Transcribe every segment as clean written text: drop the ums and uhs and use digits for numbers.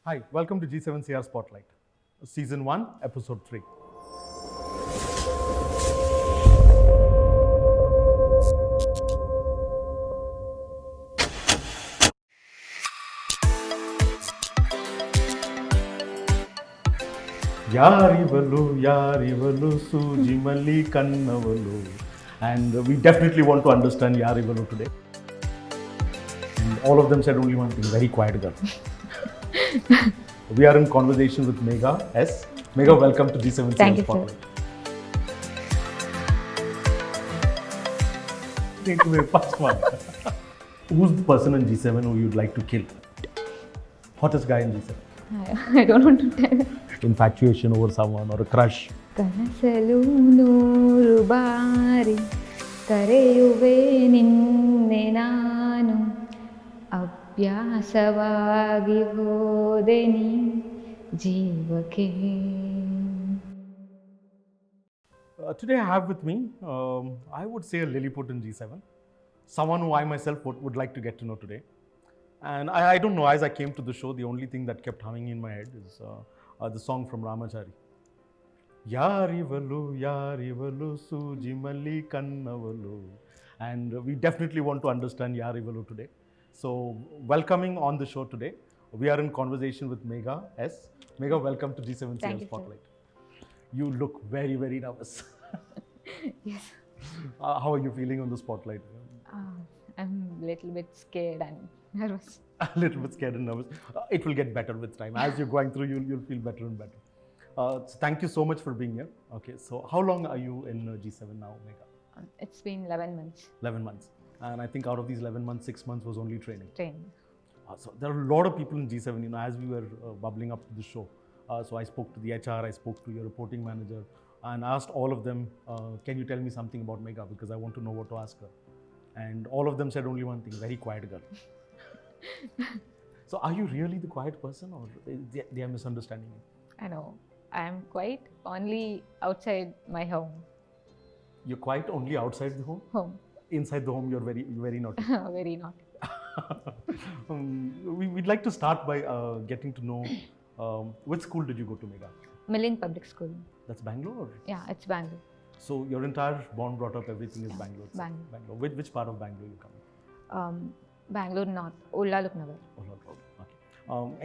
Hi, welcome to G7CR Spotlight, Season 1, Episode 3. Yarivalu, Suji Malli Kannavalu. And we definitely want to understand Yarivalu today. And all of them said only one thing, very quiet girl. We are in conversation with Megha S. Megha, welcome to G7CR Thank you, sir. Spotlight. Take away first one. Who's the person in G7 who you'd like to kill? Hottest guy in G7? I don't want to tell. Infatuation over someone or a crush? ಕನಸಲು ನೂರು ಬಾರಿ ಕರೆಯುವೆ ನಿನ್ನೆ ನಾನು ಅಭ್ಯಾಸವಾಗಿ ಹೋದೆ ನೀ ಜೀವಕ್ಕೆ. Today I have with me, I would say a Lilliput in G7, someone who I myself would like to get to know today. And I don't know, as I came to the show, the only thing that kept humming in my head is the song from Ramachari. Yarivalu, Suji Malli Kannavalu. And we definitely want to understand Yarivalu today. So, welcoming on the show today, we are in conversation with Megha S. Megha, welcome to G7CR Thank you, sir. Spotlight. You look very, very nervous. Yes. How are you feeling on the spotlight? I'm a little bit scared and nervous. A little bit scared and nervous. It will get better with time. As you're going through, you'll feel better and better. So thank you so much for being here. Okay, so how long are you in G7 now, Megha? It's been 11 months 11 months. And I think out of these 11 months, 6 months was only training. training. So there are a lot of people in G7, as we were bubbling up to the show. So I spoke to the HR, I spoke to your reporting manager, and asked all of them, can you tell me something about Megha? Because I want to know what to ask her. And all of them said only one thing, very quiet girl. So are you really the quiet person, or they are misunderstanding you? I know. I'm quite only outside my home. You're quiet only outside the home? Home. Inside the home, you're very naughty. Very naughty. We'd like to start by getting to know which school did you go to, Megha? Milind Public School. That's Bangalore? Or? Yeah, it's Bangalore. So your entire born, brought up, everything is Bangalore? Bangalore. Bangalore. Which part of Bangalore you come from? Bangalore North, Ullaluk Nagar. Oh, no problem. Okay.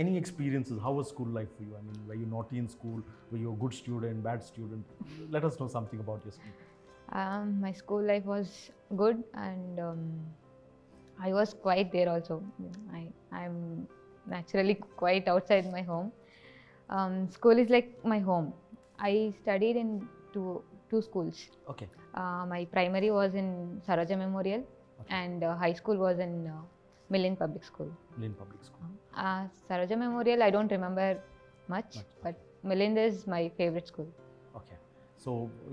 Any experiences? How was school life for you? I mean, were you naughty in school? Were you a good student, bad student? Let us know something about your school. My school life was good, and I was quite there also. I'm naturally quite outside my home. School is like my home. I studied in two schools. Okay. My primary was in Saroja Memorial, and high school was in Milind Public School. Milind Public School. Saroja Memorial, I don't remember much, but Milind is my favorite school. Okay. So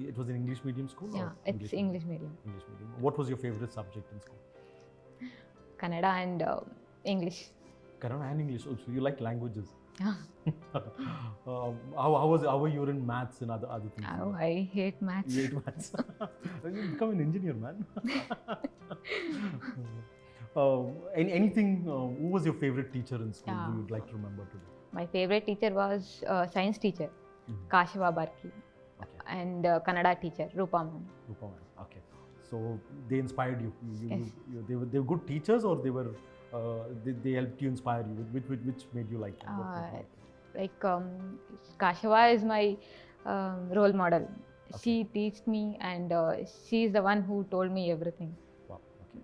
it was an English medium school? Yeah, or it's English medium. English medium. What was your favorite subject in school? Kannada and English. Kannada and English. So you like languages. Yeah. How were you in maths and other things? Oh, I hate maths. You hate maths. You become an engineer, man. Anything? Who was your favorite teacher in school who you'd like to remember today? My favorite teacher was science teacher, Kashiva Barki, and Kannada teacher, Rupa ma'am. Rupa ma'am. Okay. So they inspired you. Yes. They were good teachers, or they were they helped you inspire you. Which made you like them? Kashiva is my role model. Okay. She teached me, and she is the one who told me everything. Wow. Okay.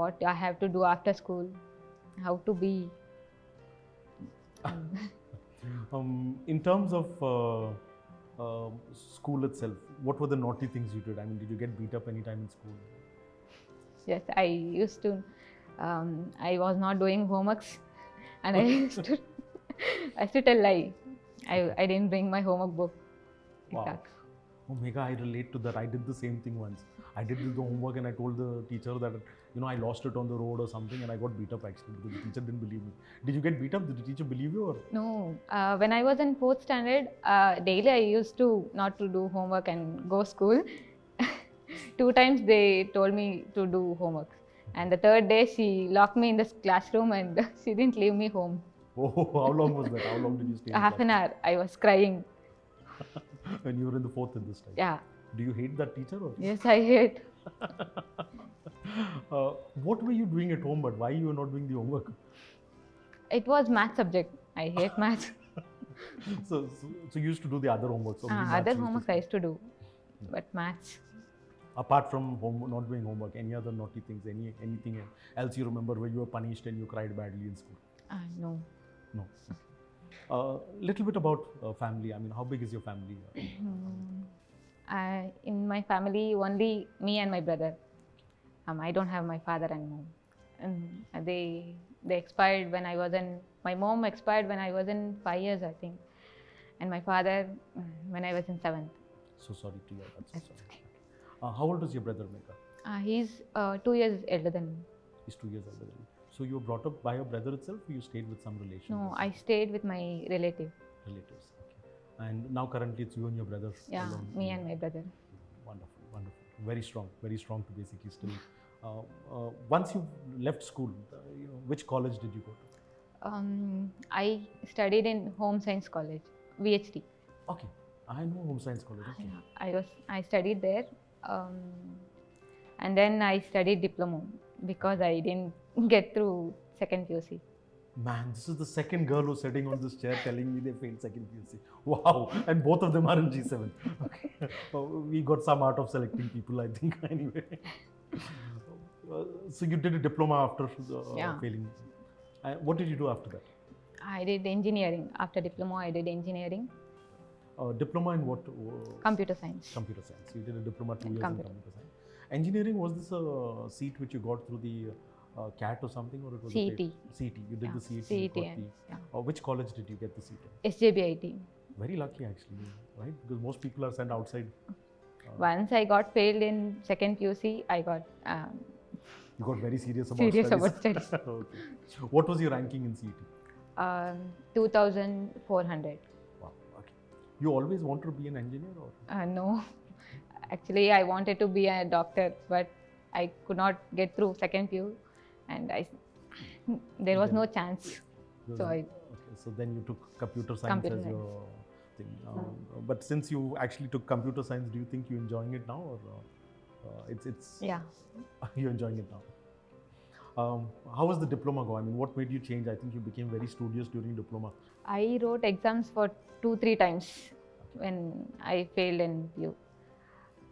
What I have to do after school, how to be. In terms of school itself, what were the naughty things you did? I mean, did you get beat up anytime in school? Yes, I used to. I was not doing homeworks, and I used to. I used to tell lie. I didn't bring my homework book. Like Wow. that. Oh, Megha, I relate to that. I did the same thing once. I did the homework and I told the teacher that, I lost it on the road or something, and I got beat up actually because the teacher didn't believe me. Did you get beat up? Did the teacher believe you? Or? No, when I was in 4th standard, daily I used to not to do homework and go school. 2 times they told me to do homework, and the 3rd day she locked me in the classroom and she didn't leave me home. Oh, how long was that? How long did you stay in Half an class? hour. I was crying. When you were in the fourth in this time. Yeah. Do you hate that teacher or? Yes, I hate. What were you doing at home, but why you were not doing the homework? It was math subject. I hate math. So you used to do the other homeworks. Only maths Other you used to homeworks I skip. used to do, but maths. Apart from home, not doing homework, any other naughty things, anything else you remember where you were punished and you cried badly in school? No. No. Little bit about family. I mean, how big is your family? In my family, only me and my brother. I don't have my father and mom. They expired when I was in. My mom expired when I was in 5 years, I think, and my father when I was in seventh. So sorry to hear that. So That's sorry. okay. How old is your brother, Megha? He's 2 years elder than me. He's 2 years older than you. So you were brought up by your brother itself, or you stayed with some relation? No, I stayed with my relative. Relatives. Okay. And now currently it's you and your brother. Yeah, alone me in- and my brother. Wonderful, wonderful. Very strong to basically still. Once you left school, which college did you go to? I studied in Home Science College, VHT. Okay, I know Home Science College. Okay. I studied there, and then I studied diploma because I didn't get through second PUC. Man, this is the second girl who's sitting on this chair telling me they failed second PUC. Wow, and both of them are in G7. Okay. We got some art of selecting people, I think, anyway. So you did a diploma after Yeah. failing. What did you do after that? I did engineering. After diploma, I did engineering, Diploma in what? computer science. Computer science. You did a diploma 2 years Computer. in computer science. Engineering, was this a seat which you got through the CAT or something, or it was CET. A CET? You did Yeah, the CET. CET you got and- the, yeah. which college did you get the seat in? SJBIT. Very lucky actually, right? Because most people are sent outside. Once I got failed in second PUC, I got You got very serious about serious studies. about studies. Okay. What was your ranking in CET? 2,400. Wow. Okay. You always wanted to be an engineer, or? No, actually, I wanted to be a doctor, but I could not get through second PU, and there was no chance. So I Okay. So then you took computer science Computer as your thing. But since you actually took computer science, do you think you're enjoying it now, or it's yeah. you're enjoying it now? How was the diploma go? I mean, what made you change? I think you became very studious during diploma. I wrote exams for 2-3 times when I failed in PU.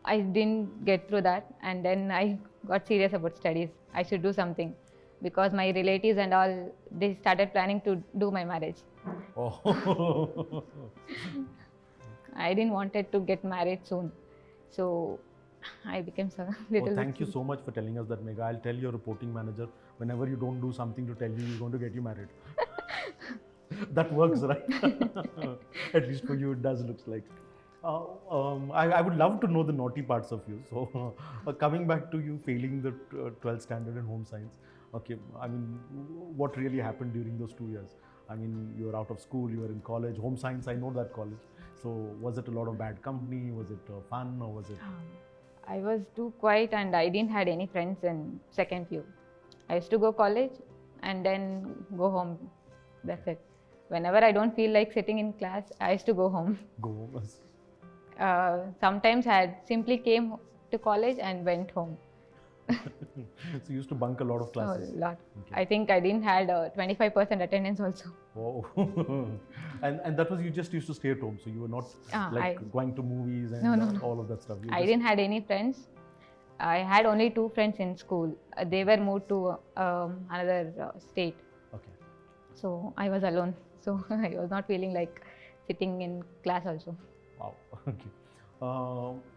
I didn't get through that, and then I got serious about studies. I should do something because my relatives and all, they started planning to do my marriage. Oh. I didn't wanted to get married soon, so I became so little. Oh, thank you so much for telling us that, Megha. I'll tell your reporting manager whenever you don't do something to tell you you're going to get you married. That works, right? At least for you, it does looks like. I would love to know the naughty parts of you. So, coming back to you failing the 12th standard in home science. Okay, I mean, what really happened during those 2 years? I mean, you were out of school, you were in college. Home science, I know that college. So, was it a lot of bad company? Was it fun, or was it? I was too quiet and I didn't had any friends in second PU. I used to go college and then go home. That's it. Whenever I don't feel like sitting in class, I used to go home. Go. Sometimes I had simply came to college and went home. So you used to bunk a lot of classes. A lot. Okay. I think I didn't had 25% attendance also. Wow. and that was, you just used to stay at home. So you were not going to movies and No. all of that stuff. You I just- didn't had any friends. I had only 2 friends in school. They were moved to another state. Okay. So I was alone. So I was not feeling like sitting in class also. Wow. Okay.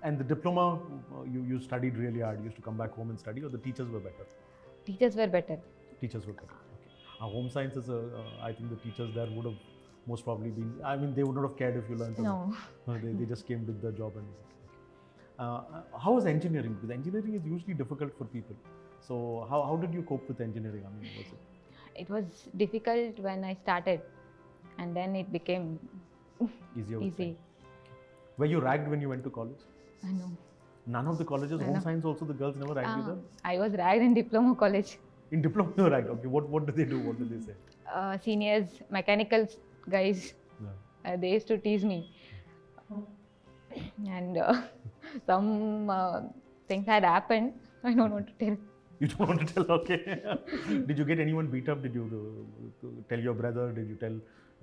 And the diploma, you studied really hard. You used to come back home and study, or the teachers were better? Teachers were better. Teachers were better. Okay. Home science is I think the teachers there would have most probably been, I mean, they would not have cared if you learned. No. They just came with the job and. How was engineering? Because engineering is usually difficult for people. So how did you cope with engineering? I mean, was it It was difficult when I started, and then it became easier? with easy. time? Were you ragged when you went to college? I know. None of the colleges, home No. science also, the girls never ragged you there? I was ragged in diploma college. In diploma, right? Okay. What do they do? What do they say? Seniors, mechanical guys, Yeah. they used to tease me, and some things had happened. I don't want to tell. You don't want to tell, okay? Did you get anyone beat up? Did you tell your brother? Did you tell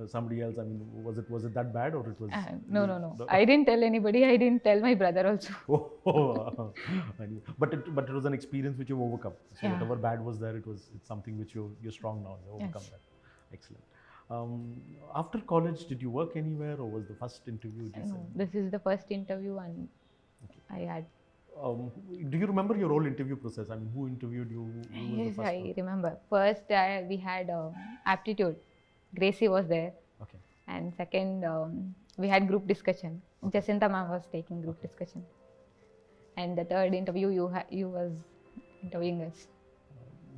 somebody else? I mean, was it that bad, or it was? No. I didn't tell anybody. I didn't tell my brother also. Oh, but it was an experience which you've overcome. So Yeah. whatever bad was there, it's something which you're strong now. You overcome Yes. that. Excellent. After college, did you work anywhere, or was the first interview? No, this is the first interview, and I had. Do you remember your whole interview process? I mean, who interviewed you? Who was the Yes, first I one? remember. First, we had aptitude. Gracie was there, Okay. and second, we had group discussion. Jacinta ma'am was taking group discussion, and the third interview, you was interviewing us.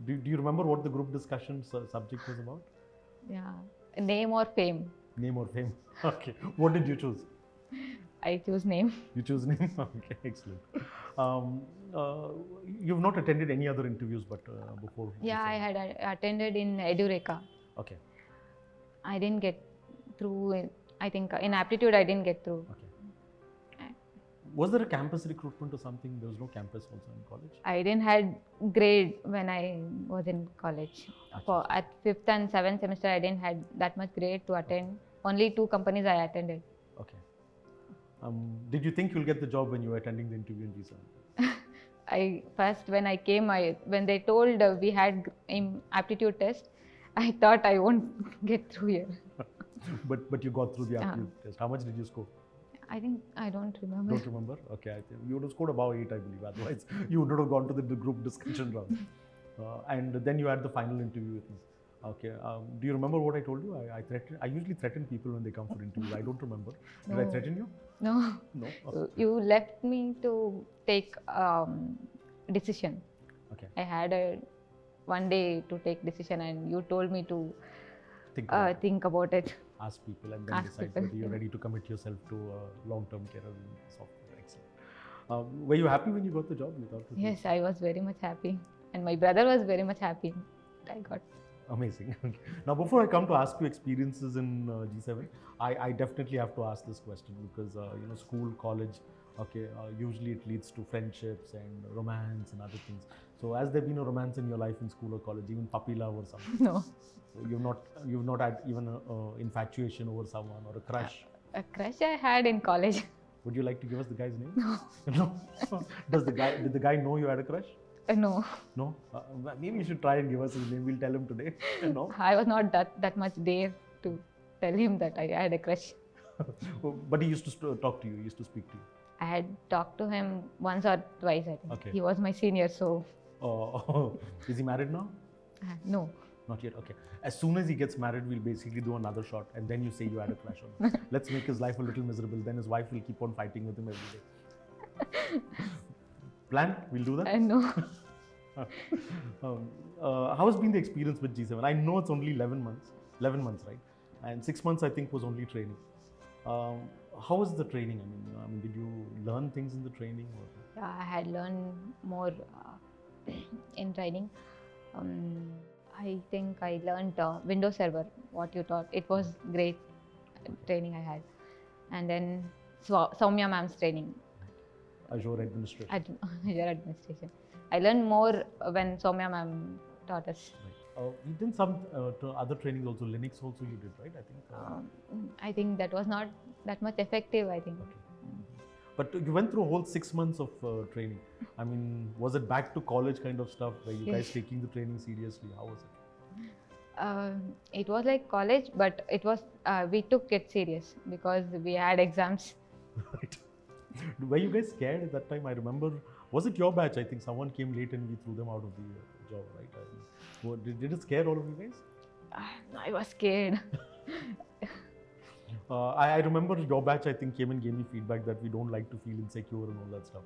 Do you remember what the group discussion subject was about? Yeah, name or fame. Name or fame? Okay. What did you choose? I choose name. You choose name? Okay, excellent. You've not attended any other interviews but before? Yeah, I had attended in Edureka. Okay, I didn't get through. I think in aptitude I didn't get through. okay. Was there a campus recruitment or something? There was no campus also in college? I didn't had grade when I was in college. For at 5th and 7th semester, I didn't had that much grade to attend. Only 2 companies I attended. Okay. Did you think you'll get the job when you were attending the interview in G7? I first when I came, when they told we had aptitude test, I thought I won't get through here. But you got through the aptitude test. How much did you score? I think I don't remember. Don't remember? Okay, I think you would have scored above 8, I believe. Otherwise, you would not have gone to the group discussion round. And then you had the final interview with me. Okay. Do you remember what I told you? I usually threaten people when they come for interviews. I don't remember. Did I No. threaten you? No. No. Oh, You left me to take decision. okay. I had one day to take decision, and you told me to Think about it. think about it. Ask people and then Ask decide people, whether you're yeah. ready to commit yourself to a long-term career in software. Excellent. Were you happy when you got the job? You thought it was Yes, I was very much happy, and my brother was very much happy that I got. amazing. Okay. Now, before I come to ask you experiences in G7, I definitely have to ask this question because school, college, okay, usually it leads to friendships and romance and other things. So, has there been a romance in your life in school or college, even puppy love or something? No, You've not had even a infatuation over someone or a crush. a crush I had in college. Would you like to give us the guy's name? No. Did the guy know you had a crush? No, No. Maybe you should try and give us his name. We'll tell him today. No. I was not that much dare to tell him that I had a crush. But he used to talk to you. He used to speak to you. I had talked to him once or twice. I think Okay. he was my senior, so Is he married now? no. Not yet. Okay. As soon as he gets married, we'll basically do another shot, and then you say you had a crush on him. Let's make his life a little miserable. Then his wife will keep on fighting with him every day. Plan? We'll do that. No. How has been the experience with G7? I know it's only 11 months. 11 months, right? And 6 months, I think, was only training. How was the training? I mean, did you learn things in the training? Or? Yeah, I had learned more in training. I think I learned Windows Server, what you taught. It was great training I had. And then Soumya ma'am's training, Azure administration. Azure administration. I learned more when Soumya ma'am taught us. Right. You did some other trainings also. Linux also you did, right? I think. I think that was not that much effective, I think. Okay. But you went through a whole 6 months of training. I mean, was it back to college kind of stuff? Were you guys Yes. taking the training seriously? How was it? It was like college, but it was we took it serious because we had exams. Right. Were you guys scared at that time? I remember, was it your batch? I think someone came late and we threw them out of the job, right? Did it scare all of you guys? I was scared. I remember your batch, I think, came and gave me feedback that we don't like to feel insecure and all that stuff.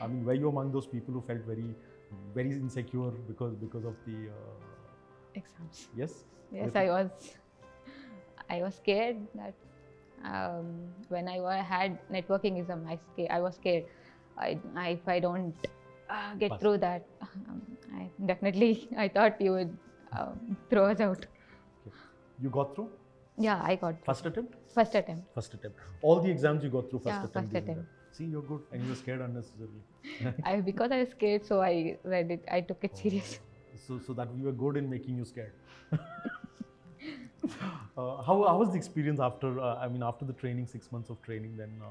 I mean, were you among those people who felt very, very insecure because of the Exams. yes? Yes, Yes. I was scared that when had networking exam, I was scared. If I don't get Pass. through that, I thought you would throw us out. Okay. You got through? Yeah, I got First attempt? first attempt. First attempt. All the exams you got through first Yeah, attempt. first didn't attempt. you? See, you're good and you were scared unnecessarily. Because I was scared, so I read it. I took it serious. So that we were good in making you scared. How was the experience after, after the training, 6 months of training, then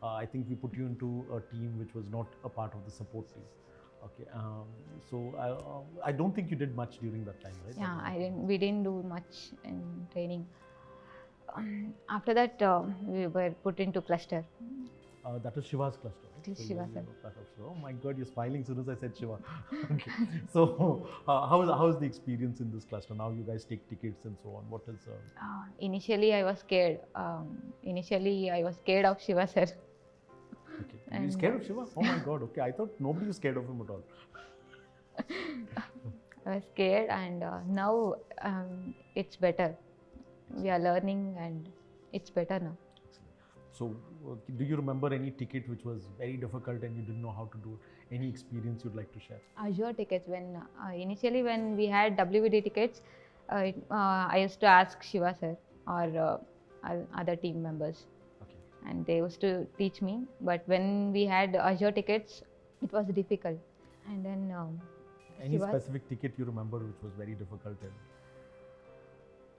I think we put you into a team which was not a part of the support team. Okay, I don't think you did much during that time, right? Yeah, we didn't do much in training. After that, we were put into cluster. That was Shiva's cluster. Right? It is So Shiva, you sir. were part of Shiva. Oh my God, you're smiling as soon as I said Shiva. Okay. So how is the experience in this cluster? Now you guys take tickets and so on. What is? Initially, I was scared. I was scared of Shiva, sir. Okay. You And- scared of Shiva? Oh my God. Okay. I thought nobody was scared of him at all. I was scared, and now it's better. We are learning, and it's better now. So, do you remember any ticket which was very difficult and you didn't know how to do it? Any experience you'd like to share? Azure tickets. When initially when we had WVD tickets, I used to ask Shiva sir or other team members, Okay. and they used to teach me. But when we had Azure tickets, it was difficult. And then Any Shiva- specific ticket you remember which was very difficult and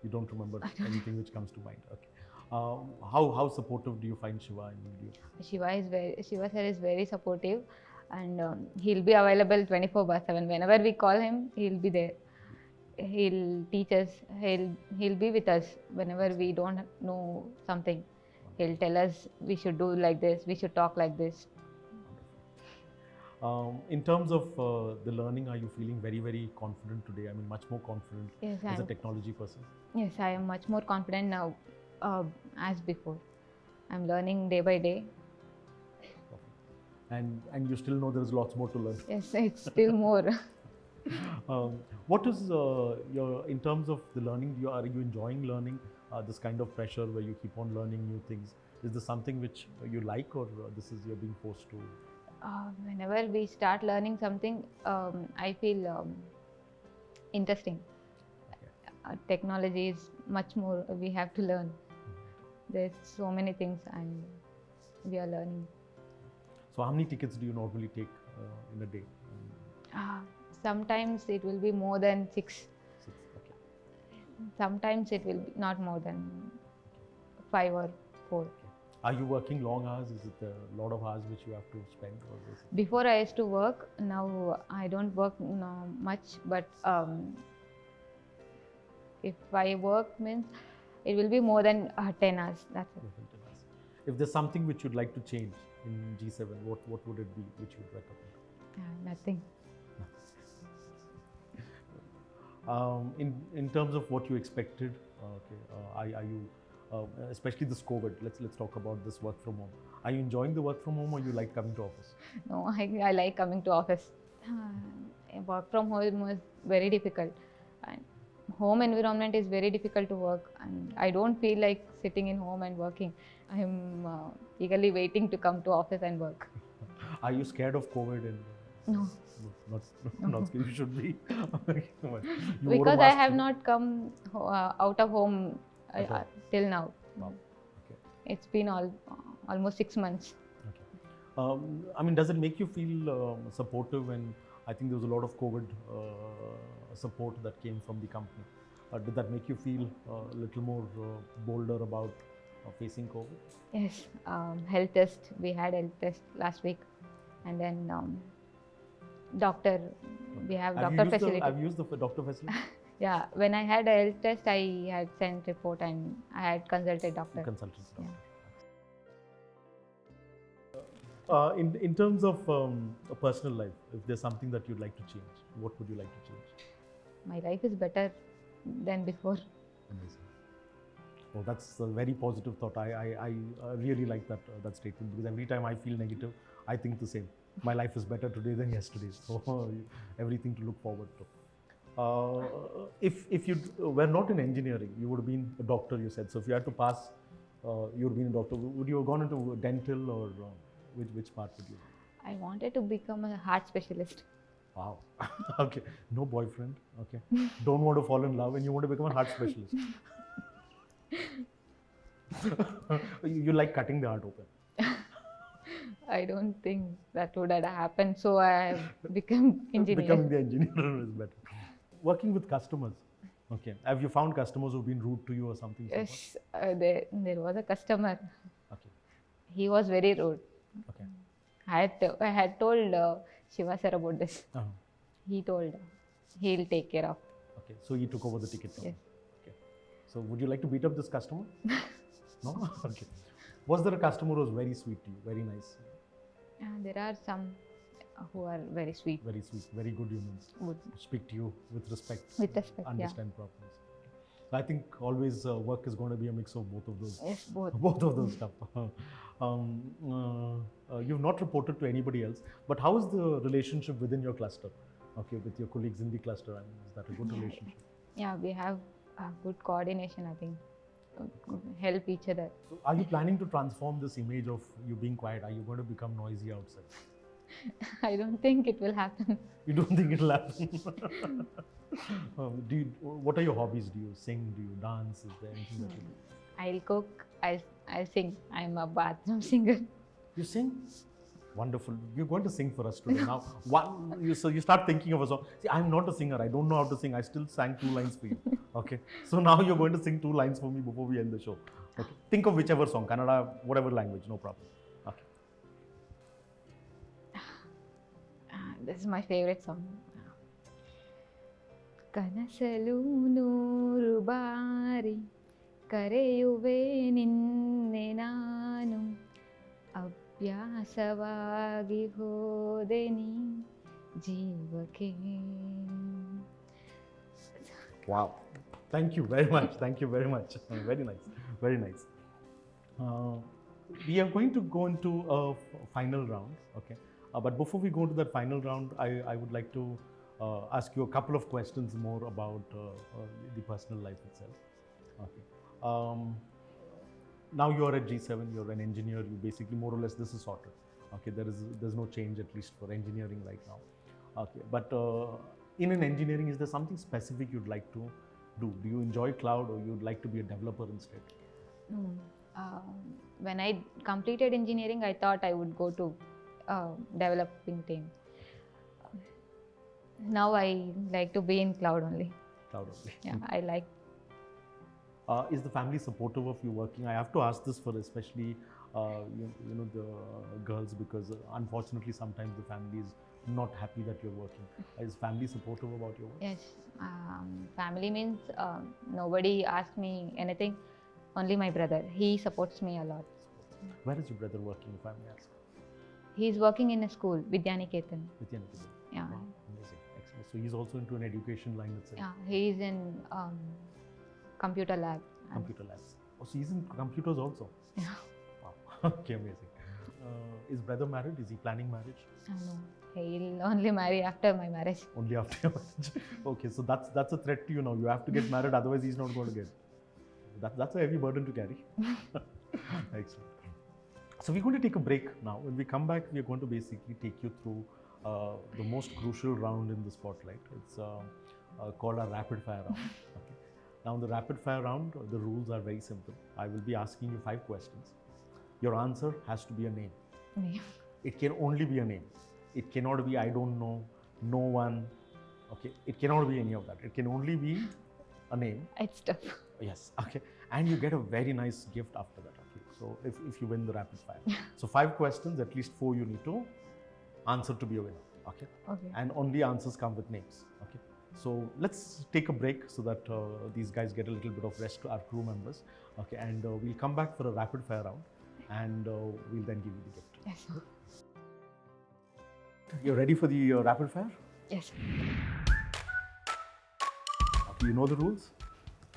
you don't remember anything which comes to mind? Okay. How supportive do you find Shiva in you? Shiva sir is very supportive, and he'll be available 24/7. Whenever we call him, he'll be there. He'll teach us. He'll be with us whenever we don't know something. He'll tell us we should do like this. We should talk like this. In terms of the learning, are you feeling very, very confident today? I mean, much more confident Yes, as a I'm, technology person? yes, I am much more confident now as before. I'm learning day by day. And you still know there's lots more to learn. Yes, it's still more. What is in terms of the learning? Are you enjoying learning this kind of pressure where you keep on learning new things? Is this something which you like, or this is you're being forced to? Whenever we start learning something, I feel interesting. Okay. Technology is much more we have to learn. There's so many things, and we are learning. So, how many tickets do you normally take in a day? Sometimes it will be more than 6. 6. Okay. Sometimes it will be not more than 5 or 4. Are you working long hours? Is it a lot of hours which you have to spend? Or is it... Before I used to work. Now I don't work much, but if I work means it will be more than 10 hours. That's it. If there's something which you'd like to change in G7, what would it be which you would recommend? Nothing. In terms of what you expected, are you especially this COVID? Let's talk about this work from home. Are you enjoying the work from home, or you like coming to office? No, I like coming to office. Work from home was very difficult, and home environment is very difficult to work, and I don't feel like sitting in home and working. I am eagerly waiting to come to office and work. Are you scared of COVID? And No. Not scared. You should be. You Because I have not come out of home At all. till now. Wow. Okay. It's been almost 6 months. Okay. Does it make you feel supportive? And I think there was a lot of COVID support that came from the company. Did that make you feel a little more bolder about facing COVID? Yes, health test. We had health test last week, and then doctor. We have doctor facility. I've used the doctor facility. Yeah, when I had a health test, I had sent report and I had consulted doctor. Consultants. Yeah. In terms of a personal life, if there's something that you'd like to change, what would you like to change? My life is better than before. Amazing. Oh, that's a very positive thought. I really like that statement, because every time I feel negative, I think the same. My life is better today than yesterday. So everything to look forward to. If you were not in engineering, you would have been a doctor, you said. So if you had to pass, you would have been a doctor. Would you have gone into dental, or which part would you? I wanted to become a heart specialist. Wow. Okay. No boyfriend. Okay. Don't want to fall in love and you want to become a heart specialist. You like cutting the heart open. I don't think that would have happened. So I have become engineer. Becoming the engineer is better. Working with customers. Okay. Have you found customers who've been rude to you or something? So far? Yes, there was a customer. Okay. He was very rude. Okay. I had told Shiva sir about this. Uh-huh. He told he'll take care of. Okay. So he took over the ticket. Yes. Okay. So would you like to beat up this customer? No? Okay. Was there a customer who was very sweet to you? Very nice? There are some who are very sweet. Very sweet. Very good humans. Would Speak to you with respect. With respect, Understand problems. So I think always work is going to be a mix of both of those. Yes, both. Both of those stuff. You've not reported to anybody else, but how is the relationship within your cluster? Okay, with your colleagues in the cluster, I mean, is that a good relationship? Yeah, we have good coordination, I think. Help each other. So are you planning to transform this image of you being quiet? Are you going to become noisy outside? I don't think it will happen. You don't think it'll happen? What are your hobbies? Do you sing? Do you dance? Is there anything that you do? I'll cook. I'll sing. I'm a bathroom singer. You sing? Wonderful. You're going to sing for us today. Now, so you start thinking of a song. See, I'm not a singer. I don't know how to sing. I still sang 2 lines for you. Okay. So now you're going to sing 2 lines for me before we end the show. Okay. Think of whichever song, Kannada, whatever language, no problem. Okay. This is my favorite song. ಕನಸಲು ನೂರು ಬಾರಿ ಕರೆಯುವೆ ನಿನ್ನೆ ನಾನು ಅಭ್ಯಾಸವಾಗಿ ಹೋದೆ ನೀ ಜೀವಕ್ಕೆ. Wow. Thank you very much. Thank you very much. Very nice. Very nice. We are going to go into a final round. Okay. But before we go into that final round, I would like to ask you a couple of questions more about the personal life itself. Okay. Now you are at G7, you're an engineer, you basically more or less this is sorted. Okay, there's no change at least for engineering right now. Okay, but in an engineering, is there something specific you'd like to do? Do you enjoy cloud or you'd like to be a developer instead? When I completed engineering, I thought I would go to developing team. Now I like to be in cloud only. Cloud only. Yeah, I like. Is the family supportive of you working? I have to ask this for especially you know the girls, because unfortunately sometimes the family is not happy that you're working. Is family supportive about your work? Yes, family means nobody asks me anything. Only my brother. He supports me a lot. Where is your brother working, if I may ask? He's working in a school, Vidyaniketan. Vidyaniketan. Yeah. Wow, amazing, excellent. So he's also into an education line itself. Yeah, he's in computer lab. Computer labs. Oh, so he's in computers also. Yeah. Wow. Okay, amazing. Is brother married? Is he planning marriage? No, he'll only marry after my marriage. Only after your marriage. Okay, so that's a threat to you now. You have to get married, otherwise he's not going to get. That's a heavy burden to carry. Excellent. So we're going to take a break now. When we come back, we are going to basically take you through the most crucial round in the spotlight. It's called a rapid fire round. Okay. Now, in the rapid fire round, the rules are very simple. I will be asking you 5 questions. Your answer has to be a name. Name. It can only be a name. It cannot be I don't know, no one. Okay. It cannot be any of that. It can only be a name. It's tough. Yes. Okay. And you get a very nice gift after that. Okay. So if you win the rapid fire. So 5 questions, at least 4 you need to answer to be a winner. Okay. Okay. And only answers come with names. Okay. So let's take a break so that these guys get a little bit of rest, to our crew members. Okay. And we'll come back for a rapid fire round, and we'll then give you the gift. Yes. You're ready for the rapid fire? Yes. Okay. You know the rules?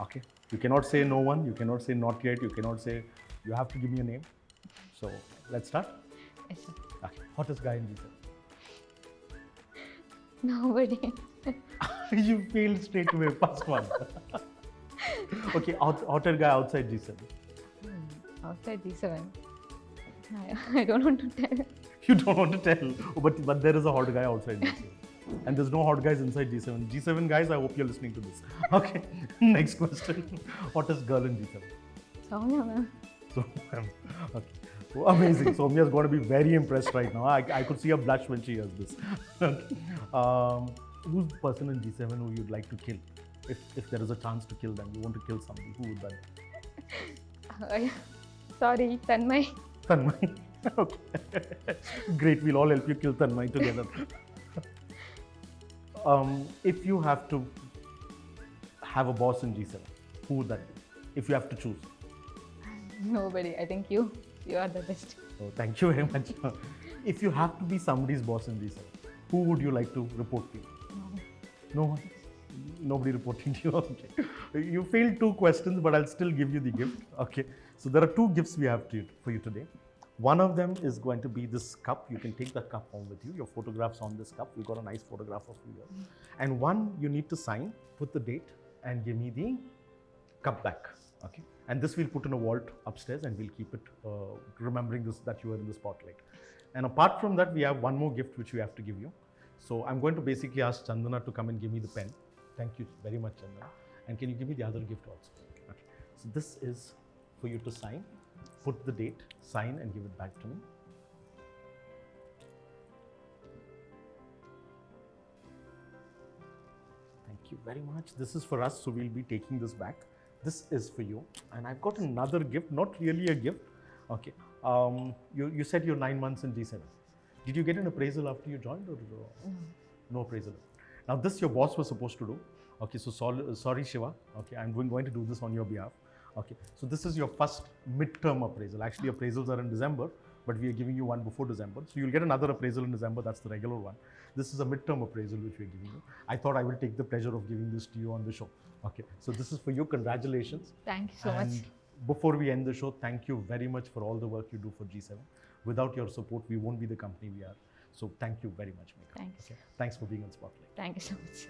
Okay. You cannot say no one. You cannot say not yet. You cannot say. You have to give me a name. So let's start. Yes, sir. Okay. Hottest guy in G7. Nobody. You failed straight away. First one. Okay. Hotter guy outside G7. Outside G7. I don't want to tell. You don't want to tell. Oh, but there is a hot guy outside G7. And there's no hot guys inside G7. G7 guys, I hope you're listening to this. Okay, next question. Hottest girl in G7? Soumya, ma'am. So, okay. So amazing. Soumya's going to be very impressed right now. I could see her blush when she hears this. Who's the person in G7 who you'd like to kill? If there is a chance to kill them, you want to kill somebody, who would that be? Sorry, Tanmay. Tanmay. Okay. Great, we'll all help you kill Tanmay together. If you have to have a boss in G7, who would that be? If you have to choose. Nobody. I think you are the best. Oh, thank you very much. If you have to be somebody's boss in G7, who would you like to report to? No one? Nobody reporting to you? Okay. You failed 2 questions, but I'll still give you the gift. Okay. So there are 2 gifts we have for you today. One of them is going to be this cup. You can take that cup home with you. Your photograph's on this cup. We've got a nice photograph of you here. And one you need to sign, put the date, and give me the cup back. Okay. And this we'll put in a vault upstairs, and we'll keep it remembering this, that you were in the spotlight. And apart from that, we have one more gift which we have to give you. So I'm going to basically ask Chandana to come and give me the pen. Thank you very much, Chandana. And can you give me the other gift also? Okay. So this is for you to sign, put the date, sign, and give it back to me. Thank you very much. This is for us, so we'll be taking this back. This is for you. And I've got another gift, not really a gift. Okay. You said you're 9 months in G7. Did you get an appraisal after you joined, or no appraisal? Now this your boss was supposed to do. Okay, so sorry Shiva. Okay, I'm going to do this on your behalf. Okay, so this is your first midterm appraisal. Actually, appraisals are in December, but we are giving you one before December. So you'll get another appraisal in December. That's the regular one. This is a midterm appraisal which we're giving you. I thought I will take the pleasure of giving this to you on the show. Okay, so this is for you. Congratulations. Thank you so much. Before we end the show, thank you very much for all the work you do for G7. Without your support, we won't be the company we are. So thank you very much, Megha. Thanks. Okay. Thanks for being on Spotlight. Thank you so much.